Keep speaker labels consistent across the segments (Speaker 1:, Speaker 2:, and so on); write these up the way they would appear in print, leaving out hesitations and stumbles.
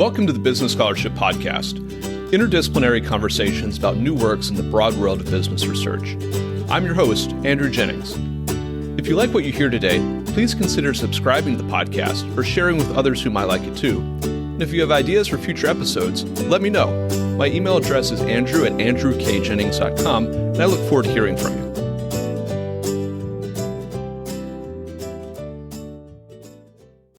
Speaker 1: Welcome to the Business Scholarship Podcast, interdisciplinary conversations about new works in the broad world of business research. I'm your host, Andrew Jennings. If you like what you hear today, please consider subscribing to the podcast or sharing with others who might like it too. And if you have ideas for future episodes, let me know. My email address is andrew@andrewkjennings.com, and I look forward to hearing from you.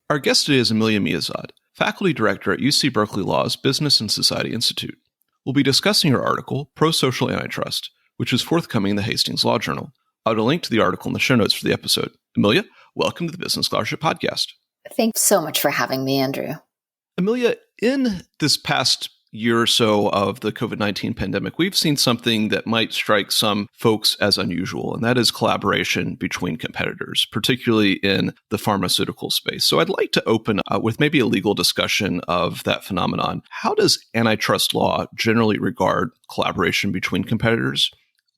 Speaker 1: Our guest today is Amelia Miazad, Faculty Director at UC Berkeley Law's Business and Society Institute. We'll be discussing her article, Prosocial Antitrust, which is forthcoming in the Hastings Law Journal. I'll add a link to the article in the show notes for the episode. Amelia, welcome to the Business Scholarship Podcast.
Speaker 2: Thanks so much for having me, Andrew.
Speaker 1: Amelia, in this past year or so of the COVID-19 pandemic, we've seen something that might strike some folks as unusual, and that is collaboration between competitors, particularly in the pharmaceutical space. So I'd like to open with maybe a legal discussion of that phenomenon. How does antitrust law generally regard collaboration between competitors?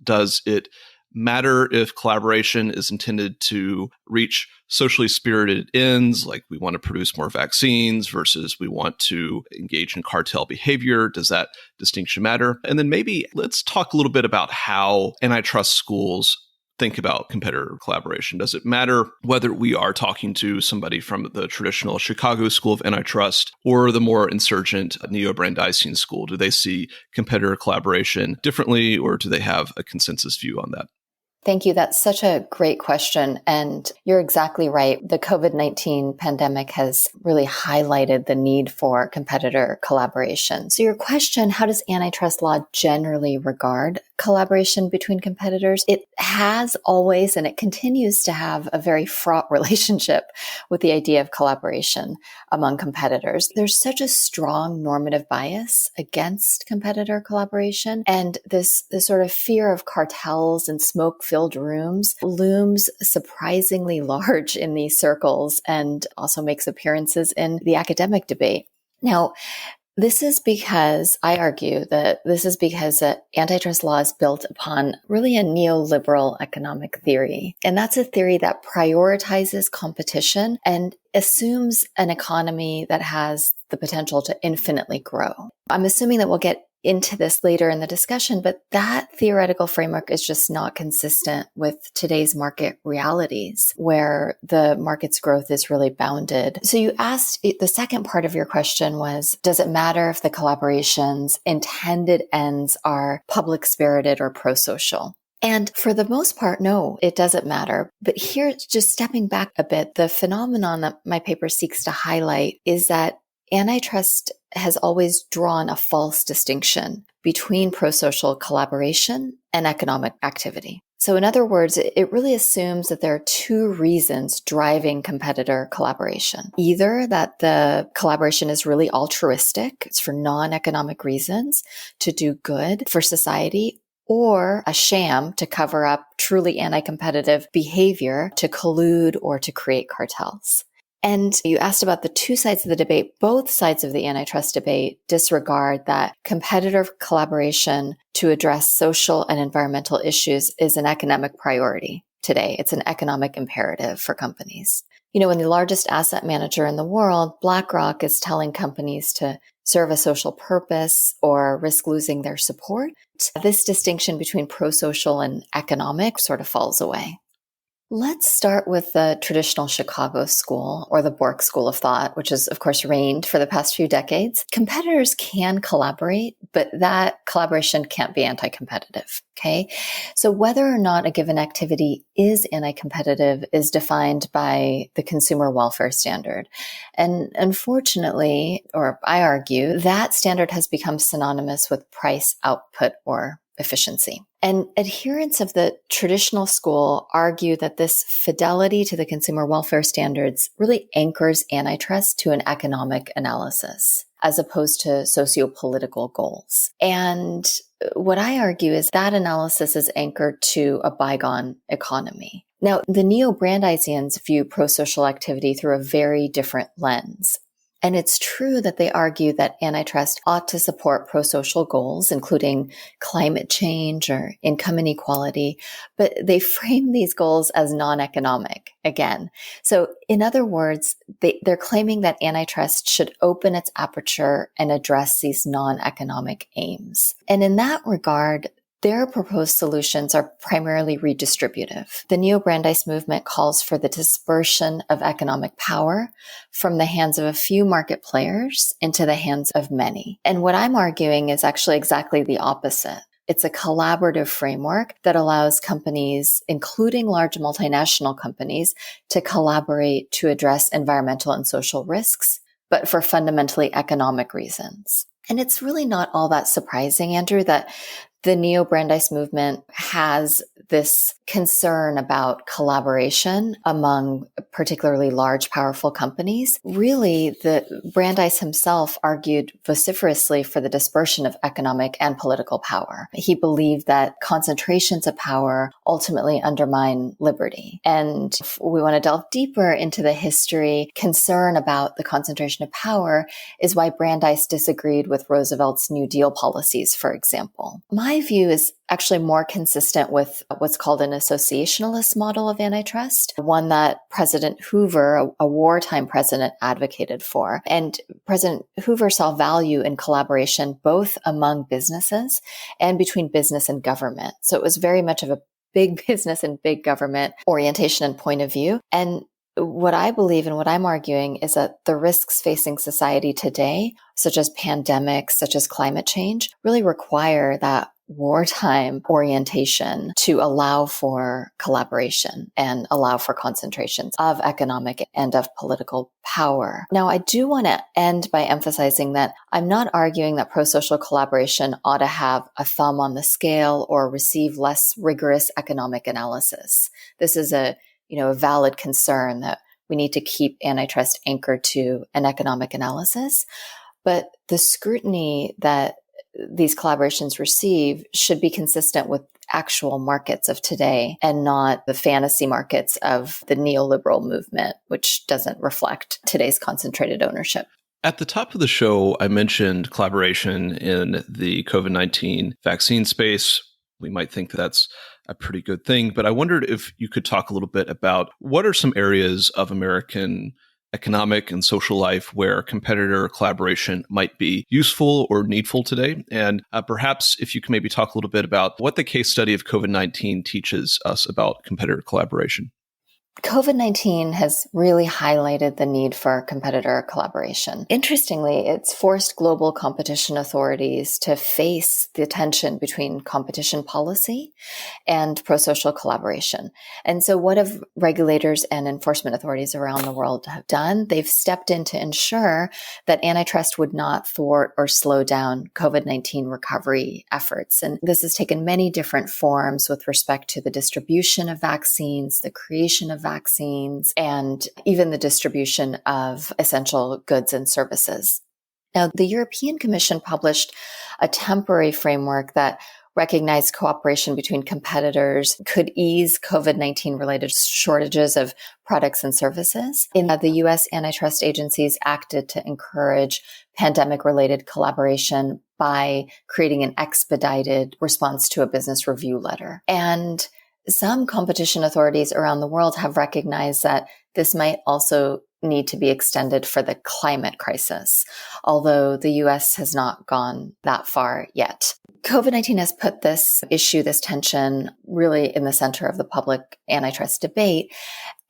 Speaker 1: Does it matter if collaboration is intended to reach socially spirited ends, like we want to produce more vaccines versus we want to engage in cartel behavior? Does that distinction matter? And then maybe let's talk a little bit about how antitrust schools think about competitor collaboration. Does it matter whether we are talking to somebody from the traditional Chicago School of Antitrust or the more insurgent Neo-Brandeisian school? Do they see competitor collaboration differently, or do they have a consensus view on that?
Speaker 2: Thank you. That's such a great question. And you're exactly right. The COVID-19 pandemic has really highlighted the need for competitor collaboration. So your question, how does antitrust law generally regard collaboration between competitors? It has always, and it continues to have, a very fraught relationship with the idea of collaboration among competitors. There's such a strong normative bias against competitor collaboration. And this sort of fear of cartels and smoke-filled rooms looms surprisingly large in these circles and also makes appearances in the academic debate. Now, this is because, I argue that this is because antitrust law is built upon really a neoliberal economic theory. And that's a theory that prioritizes competition and assumes an economy that has the potential to infinitely grow. I'm assuming that we'll get into this later in the discussion, but that theoretical framework is just not consistent with today's market realities, where the market's growth is really bounded. So you asked, the second part of your question was, does it matter if the collaboration's intended ends are public-spirited or pro-social? And for the most part, no, it doesn't matter. But here, just stepping back a bit, the phenomenon that my paper seeks to highlight is that antitrust has always drawn a false distinction between prosocial collaboration and economic activity. So in other words, it really assumes that there are two reasons driving competitor collaboration. Either that the collaboration is really altruistic, it's for non-economic reasons to do good for society, or a sham to cover up truly anti-competitive behavior, to collude or to create cartels. And you asked about the two sides of the debate. Both sides of the antitrust debate disregard that competitor collaboration to address social and environmental issues is an economic priority today. It's an economic imperative for companies. You know, when the largest asset manager in the world, BlackRock, is telling companies to serve a social purpose or risk losing their support, this distinction between prosocial and economic sort of falls away. Let's start with the traditional Chicago school, or the Bork school of thought, which has, of course, reigned for the past few decades. Competitors can collaborate, but that collaboration can't be anti-competitive, okay? So whether or not a given activity is anti-competitive is defined by the consumer welfare standard. And unfortunately, or I argue, that standard has become synonymous with price, output, or efficiency. And adherents of the traditional school argue that this fidelity to the consumer welfare standards really anchors antitrust to an economic analysis, as opposed to socio-political goals. And what I argue is that analysis is anchored to a bygone economy. Now, the Neo-Brandeisians view prosocial activity through a very different lens. And it's true that they argue that antitrust ought to support prosocial goals, including climate change or income inequality, but they frame these goals as non-economic. again. So in other words, they're claiming that antitrust should open its aperture and address these non-economic aims. And in that regard, their proposed solutions are primarily redistributive. The Neo-Brandeis movement calls for the dispersion of economic power from the hands of a few market players into the hands of many. And what I'm arguing is actually exactly the opposite. It's a collaborative framework that allows companies, including large multinational companies, to collaborate to address environmental and social risks, but for fundamentally economic reasons. And it's really not all that surprising, Andrew, that the Neo-Brandeis movement has this concern about collaboration among particularly large, powerful companies. Really, Brandeis himself argued vociferously for the dispersion of economic and political power. He believed that concentrations of power ultimately undermine liberty. And if we want to delve deeper into the history, concern about the concentration of power is why Brandeis disagreed with Roosevelt's New Deal policies, for example. My view is actually more consistent with what's called an associationalist model of antitrust, one that President Hoover, a wartime president, advocated for. And President Hoover saw value in collaboration both among businesses and between business and government. So it was very much of a big business and big government orientation and point of view. And what I believe and what I'm arguing is that the risks facing society today, such as pandemics, such as climate change, really require that wartime orientation to allow for collaboration and allow for concentrations of economic and of political power. Now, I do want to end by emphasizing that I'm not arguing that prosocial collaboration ought to have a thumb on the scale or receive less rigorous economic analysis. This is a valid concern that we need to keep antitrust anchored to an economic analysis. But the scrutiny that these collaborations receive should be consistent with actual markets of today and not the fantasy markets of the neoliberal movement, which doesn't reflect today's concentrated ownership.
Speaker 1: At the top of the show, I mentioned collaboration in the COVID-19 vaccine space. We might think that that's a pretty good thing, but I wondered if you could talk a little bit about what are some areas of American economic and social life where competitor collaboration might be useful or needful today. And perhaps if you can maybe talk a little bit about what the case study of COVID-19 teaches us about competitor collaboration.
Speaker 2: COVID-19 has really highlighted the need for competitor collaboration. Interestingly, it's forced global competition authorities to face the tension between competition policy and prosocial collaboration. And so what have regulators and enforcement authorities around the world have done? They've stepped in to ensure that antitrust would not thwart or slow down COVID-19 recovery efforts. And this has taken many different forms with respect to the distribution of vaccines, the creation of vaccines, and even the distribution of essential goods and services. Now, the European Commission published a temporary framework that recognized cooperation between competitors could ease COVID-19 related shortages of products and services. In the U.S. antitrust agencies acted to encourage pandemic related collaboration by creating an expedited response to a business review letter. And some competition authorities around the world have recognized that this might also need to be extended for the climate crisis, although the U.S. has not gone that far yet. COVID-19 has put this issue, this tension, really in the center of the public antitrust debate.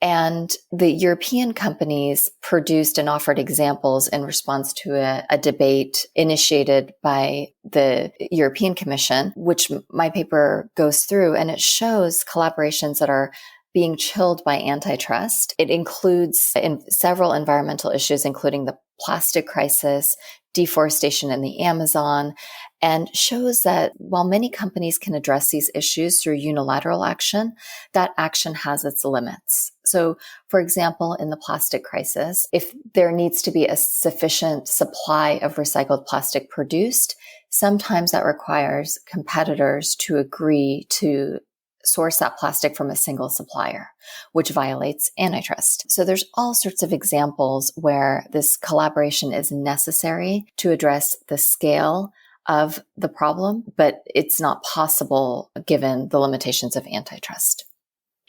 Speaker 2: And the European companies produced and offered examples in response to a debate initiated by the European Commission, which my paper goes through, and it shows collaborations that are being chilled by antitrust. It includes in several environmental issues, including the plastic crisis, deforestation in the Amazon, and shows that while many companies can address these issues through unilateral action, that action has its limits. So, for example, in the plastic crisis, if there needs to be a sufficient supply of recycled plastic produced, sometimes that requires competitors to agree to source that plastic from a single supplier, which violates antitrust. So there's all sorts of examples where this collaboration is necessary to address the scale of the problem, but it's not possible given the limitations of antitrust.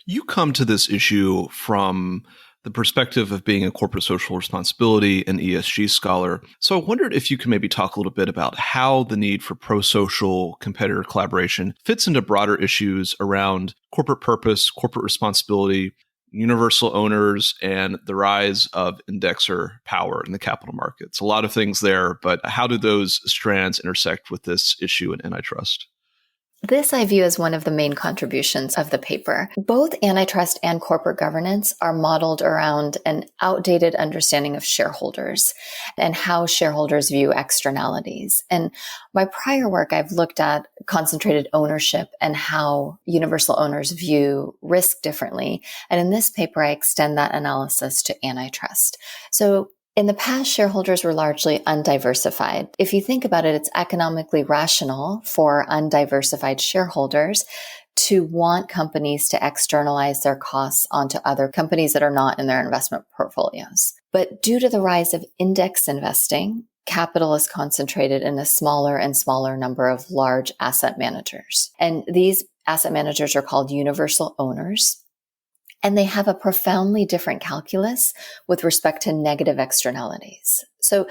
Speaker 1: You come to this issue from the perspective of being a corporate social responsibility and ESG scholar. So I wondered if you could maybe talk a little bit about how the need for pro-social competitor collaboration fits into broader issues around corporate purpose, corporate responsibility, universal owners, and the rise of indexer power in the capital markets. A lot of things there, but how do those strands intersect with this issue in antitrust?
Speaker 2: This I view as one of the main contributions of the paper. Both antitrust and corporate governance are modeled around an outdated understanding of shareholders and how shareholders view externalities. And my prior work, I've looked at concentrated ownership and how universal owners view risk differently. And in this paper, I extend that analysis to antitrust. So in the past, shareholders were largely undiversified. If you think about it, it's economically rational for undiversified shareholders to want companies to externalize their costs onto other companies that are not in their investment portfolios. But due to the rise of index investing, capital is concentrated in a smaller and smaller number of large asset managers. And these asset managers are called universal owners. And they have a profoundly different calculus with respect to negative externalities. So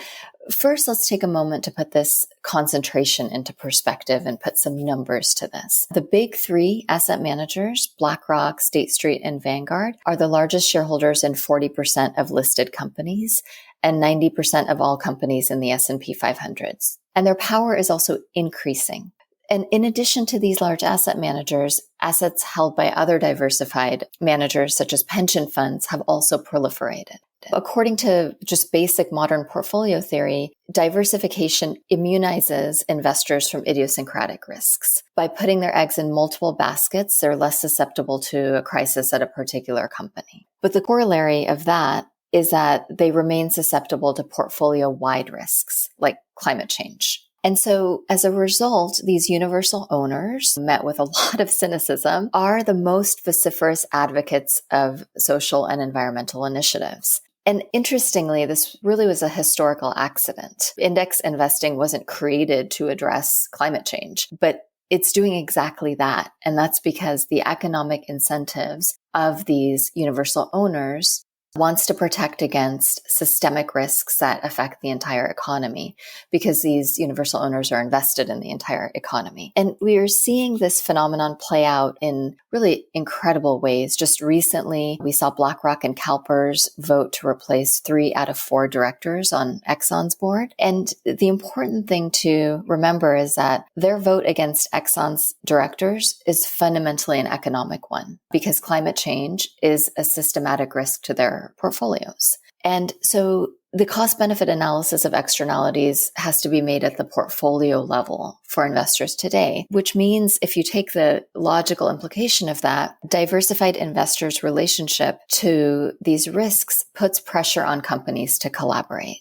Speaker 2: first, let's take a moment to put this concentration into perspective and put some numbers to this. The big three asset managers, BlackRock, State Street, and Vanguard, are the largest shareholders in 40% of listed companies and 90% of all companies in the S&P 500s. And their power is also increasing. And in addition to these large asset managers, assets held by other diversified managers, such as pension funds, have also proliferated. According to just basic modern portfolio theory, diversification immunizes investors from idiosyncratic risks. By putting their eggs in multiple baskets, they're less susceptible to a crisis at a particular company. But the corollary of that is that they remain susceptible to portfolio-wide risks, like climate change. And so as a result, these universal owners, met with a lot of cynicism, are the most vociferous advocates of social and environmental initiatives. And interestingly, this really was a historical accident. Index investing wasn't created to address climate change, but it's doing exactly that. And that's because the economic incentives of these universal owners wants to protect against systemic risks that affect the entire economy because these universal owners are invested in the entire economy. And we are seeing this phenomenon play out in really incredible ways. Just recently, we saw BlackRock and CalPERS vote to replace 3 out of 4 directors on Exxon's board. And the important thing to remember is that their vote against Exxon's directors is fundamentally an economic one because climate change is a systematic risk to their portfolios. And so the cost benefit analysis of externalities has to be made at the portfolio level for investors today, which means if you take the logical implication of that, diversified investors' relationship to these risks puts pressure on companies to collaborate.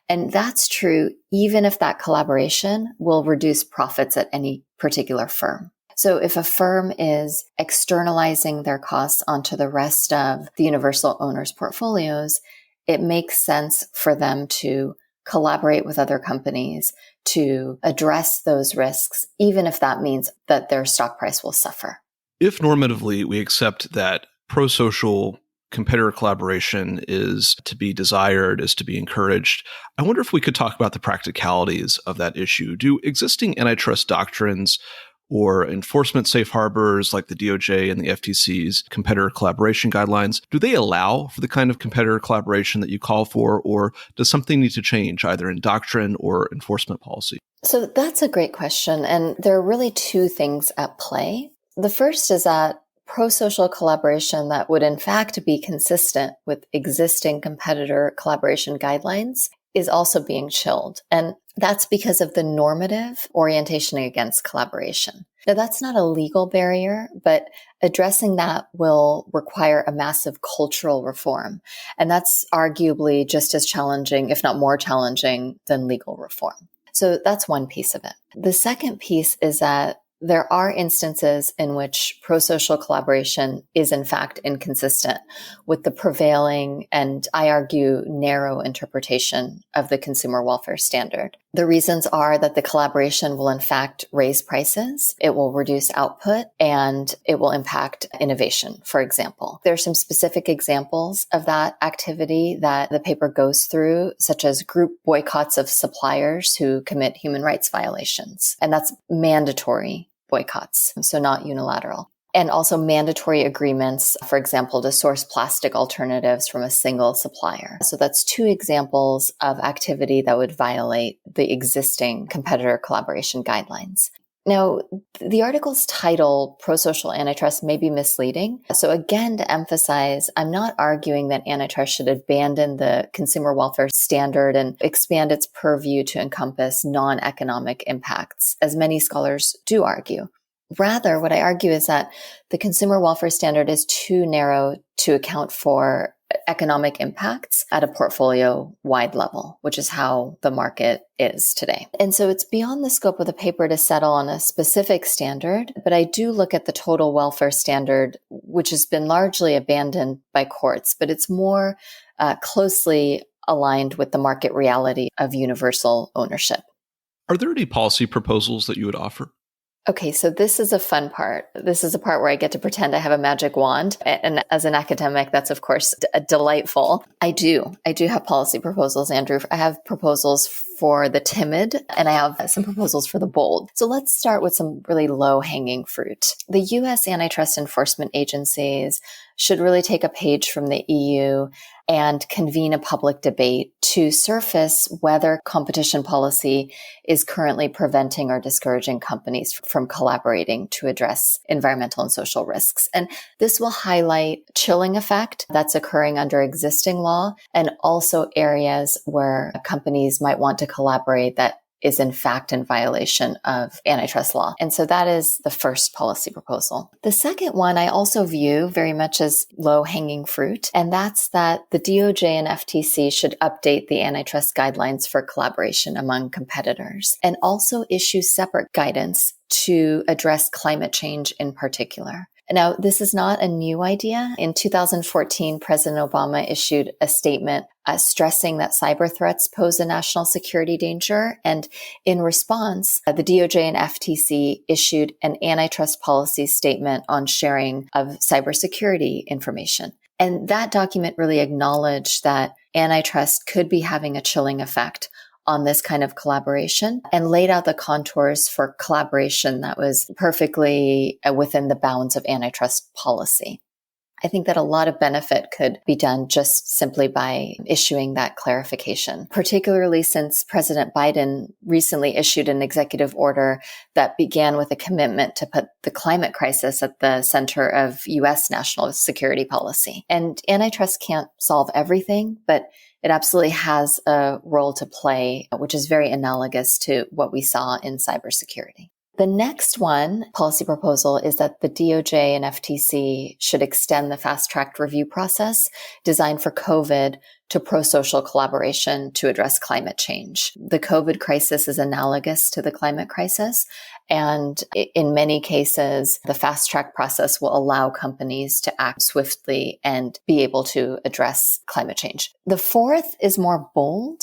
Speaker 2: And that's true even if that collaboration will reduce profits at any particular firm. So if a firm is externalizing their costs onto the rest of the universal owners' portfolios, it makes sense for them to collaborate with other companies to address those risks, even if that means that their stock price will suffer.
Speaker 1: If normatively we accept that pro-social competitor collaboration is to be desired, is to be encouraged, I wonder if we could talk about the practicalities of that issue. Do existing antitrust doctrines or enforcement safe harbors like the DOJ and the FTC's competitor collaboration guidelines, do they allow for the kind of competitor collaboration that you call for, or does something need to change either in doctrine or enforcement policy?
Speaker 2: So that's a great question. And there are really 2 things at play. The first is that pro-social collaboration that would in fact be consistent with existing competitor collaboration guidelines is also being chilled. And that's because of the normative orientation against collaboration. Now, that's not a legal barrier, but addressing that will require a massive cultural reform. And that's arguably just as challenging, if not more challenging, than legal reform. So that's one piece of it. The second piece is that there are instances in which prosocial collaboration is in fact inconsistent with the prevailing and, I argue, narrow interpretation of the consumer welfare standard. The reasons are that the collaboration will in fact raise prices, it will reduce output, and it will impact innovation, for example. There are some specific examples of that activity that the paper goes through, such as group boycotts of suppliers who commit human rights violations. And that's mandatory boycotts, so not unilateral. And also mandatory agreements, for example, to source plastic alternatives from a single supplier. So that's two examples of activity that would violate the existing competitor collaboration guidelines. Now, the article's title, Prosocial Antitrust, may be misleading. So again, to emphasize, I'm not arguing that antitrust should abandon the consumer welfare standard and expand its purview to encompass non-economic impacts, as many scholars do argue. Rather, what I argue is that the consumer welfare standard is too narrow to account for economic impacts at a portfolio-wide level, which is how the market is today. And so it's beyond the scope of the paper to settle on a specific standard, but I do look at the total welfare standard, which has been largely abandoned by courts, but it's more closely aligned with the market reality of universal ownership.
Speaker 1: Are there any policy proposals that you would offer?
Speaker 2: Okay, so this is a fun part. This is a part where I get to pretend I have a magic wand. And as an academic, that's of course delightful. I do have policy proposals, Andrew. I have proposals for the timid and I have some proposals for the bold. So let's start with some really low-hanging fruit. The US antitrust enforcement agencies should really take a page from the EU and convene a public debate to surface whether competition policy is currently preventing or discouraging companies from collaborating to address environmental and social risks. And this will highlight chilling effect that's occurring under existing law and also areas where companies might want to collaborate that is in fact in violation of antitrust law. And so that is the first policy proposal. The second one I also view very much as low-hanging fruit, and that's that the DOJ and FTC should update the antitrust guidelines for collaboration among competitors and also issue separate guidance to address climate change in particular. Now, this is not a new idea. In 2014, President Obama issued a statement stressing that cyber threats pose a national security danger. And in response, the DOJ and FTC issued an antitrust policy statement on sharing of cybersecurity information. And that document really acknowledged that antitrust could be having a chilling effect on this kind of collaboration and laid out the contours for collaboration that was perfectly within the bounds of antitrust policy. I think that a lot of benefit could be done just simply by issuing that clarification, particularly since President Biden recently issued an executive order that began with a commitment to put the climate crisis at the center of U.S. national security policy. And antitrust can't solve everything, but it absolutely has a role to play, which is very analogous to what we saw in cybersecurity. The next policy proposal, is that the DOJ and FTC should extend the fast-track review process designed for COVID to prosocial collaboration to address climate change. The COVID crisis is analogous to the climate crisis, and in many cases, the fast-track process will allow companies to act swiftly and be able to address climate change. The fourth is more bold,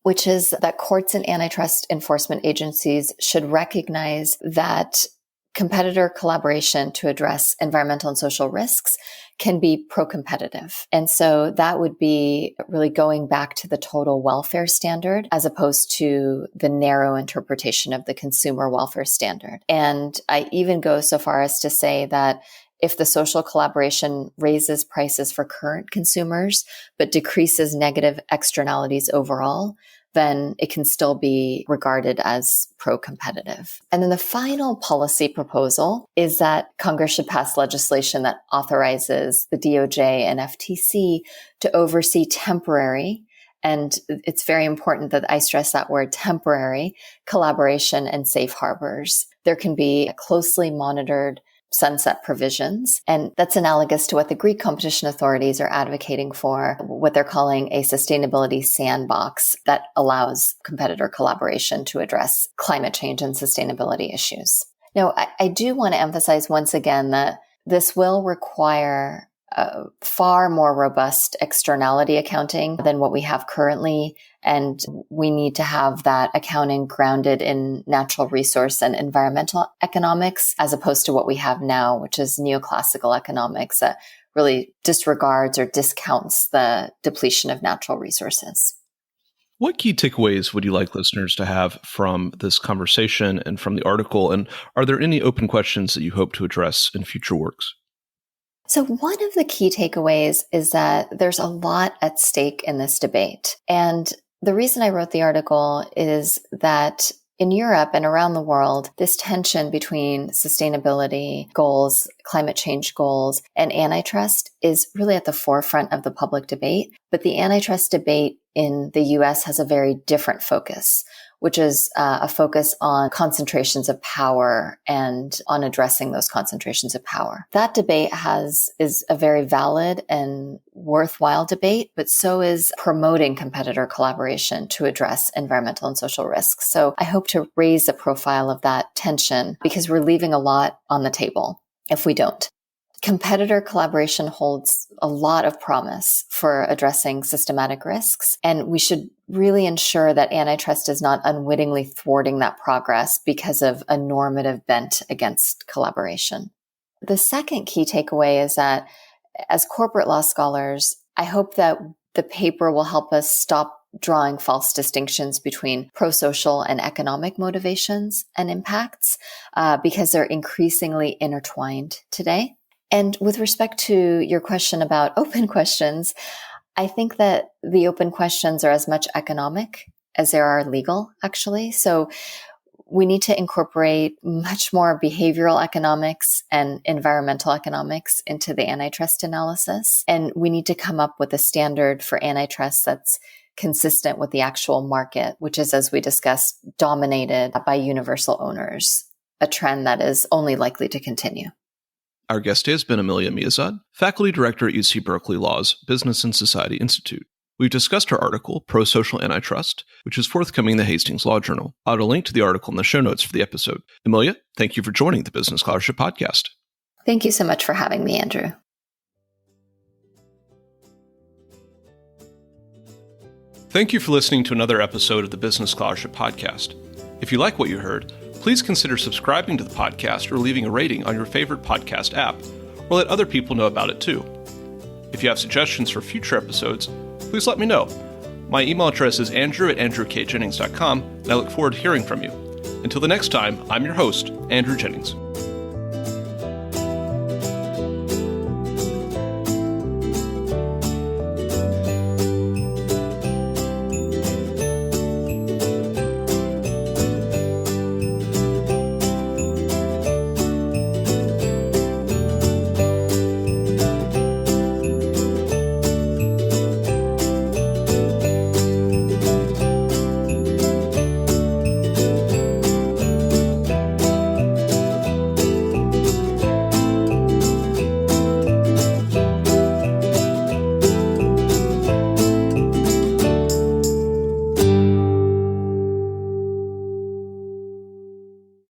Speaker 2: which is that courts and antitrust enforcement agencies should recognize that competitor collaboration to address environmental and social risks can be pro-competitive. And so that would be really going back to the total welfare standard as opposed to the narrow interpretation of the consumer welfare standard. And I even go so far as to say that if the social collaboration raises prices for current consumers, but decreases negative externalities overall, then it can still be regarded as pro-competitive. And then the final policy proposal is that Congress should pass legislation that authorizes the DOJ and FTC to oversee temporary, and it's very important that I stress that word, temporary, collaboration and safe harbors. There can be closely monitored sunset provisions. And that's analogous to what the Greek competition authorities are advocating for, what they're calling a sustainability sandbox that allows competitor collaboration to address climate change and sustainability issues. No, I do want to emphasize once again that this will require far more robust externality accounting than what we have currently. And we need to have that accounting grounded in natural resource and environmental economics, as opposed to what we have now, which is neoclassical economics that really disregards or discounts the depletion of natural resources.
Speaker 1: What key takeaways would you like listeners to have from this conversation and from the article? And are there any open questions that you hope to address in future works?
Speaker 2: So one of the key takeaways is that there's a lot at stake in this debate. And the reason I wrote the article is that in Europe and around the world, this tension between sustainability goals, climate change goals, and antitrust is really at the forefront of the public debate. But the antitrust debate in the US has a very different focus, which is a focus on concentrations of power and on addressing those concentrations of power. That debate is a very valid and worthwhile debate, but so is promoting competitor collaboration to address environmental and social risks. So I hope to raise the profile of that tension because we're leaving a lot on the table if we don't. Competitor collaboration holds a lot of promise for addressing systematic risks, and we should really ensure that antitrust is not unwittingly thwarting that progress because of a normative bent against collaboration. The second key takeaway is that as corporate law scholars, I hope that the paper will help us stop drawing false distinctions between prosocial and economic motivations and impacts because they're increasingly intertwined today. And with respect to your question about open questions, I think that the open questions are as much economic as there are legal, actually. So we need to incorporate much more behavioral economics and environmental economics into the antitrust analysis. And we need to come up with a standard for antitrust that's consistent with the actual market, which is, as we discussed, dominated by universal owners, a trend that is only likely to continue.
Speaker 1: Our guest has been Amelia Miazad, Faculty Director at UC Berkeley Law's Business and Society Institute. We've discussed her article, Prosocial Antitrust, which is forthcoming in the Hastings Law Journal. I'll add a link to the article in the show notes for the episode. Amelia, thank you for joining the Business Scholarship Podcast.
Speaker 2: Thank you so much for having me, Andrew.
Speaker 1: Thank you for listening to another episode of the Business Scholarship Podcast. If you like what you heard, please consider subscribing to the podcast or leaving a rating on your favorite podcast app, or let other people know about it too. If you have suggestions for future episodes, please let me know. My email address is andrew@andrewkjennings.com, and I look forward to hearing from you. Until the next time, I'm your host, Andrew Jennings.